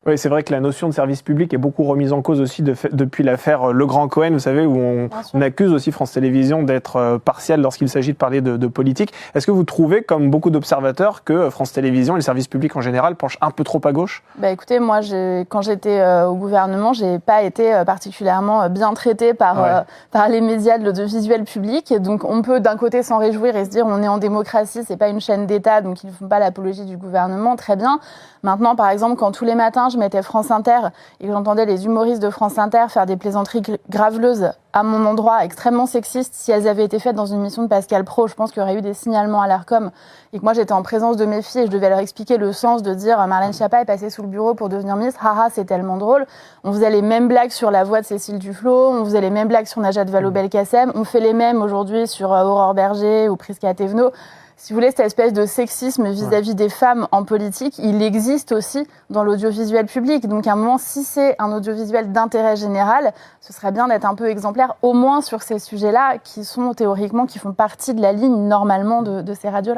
Oui, c'est vrai que la notion de service public est beaucoup remise en cause aussi depuis l'affaire Le Grand Cohen, vous savez, où on accuse aussi France Télévisions d'être partielle lorsqu'il s'agit de parler de politique. Est-ce que vous trouvez, comme beaucoup d'observateurs, que France Télévisions et le service public en général penchent un peu trop à gauche ? Écoutez, moi, quand j'étais au gouvernement, je n'ai pas été particulièrement bien traitée par les médias de l'audiovisuel public. Et donc, on peut d'un côté s'en réjouir et se dire on est en démocratie, c'est pas une chaîne d'État, donc ils ne font pas l'apologie du gouvernement, très bien. Maintenant, par exemple, quand tous les matins, je mettais France Inter et que j'entendais les humoristes de France Inter faire des plaisanteries graveleuses à mon endroit, extrêmement sexistes, si elles avaient été faites dans une émission de Pascal Praud, je pense qu'il y aurait eu des signalements à l'Arcom et que moi, j'étais en présence de mes filles et je devais leur expliquer le sens de dire Marlène Schiappa est passée sous le bureau pour devenir ministre. Haha, c'est tellement drôle. On faisait les mêmes blagues sur la voix de Cécile Duflot, on faisait les mêmes blagues sur Najat Vallaud-Belkacem, on fait les mêmes aujourd'hui sur Aurore Berger ou Prisca Thévenot. Si vous voulez, cette espèce de sexisme vis-à-vis des femmes en politique, il existe aussi dans l'audiovisuel public. Donc à un moment, si c'est un audiovisuel d'intérêt général, ce serait bien d'être un peu exemplaire, au moins sur ces sujets-là, qui font partie de la ligne normalement de ces radios-là.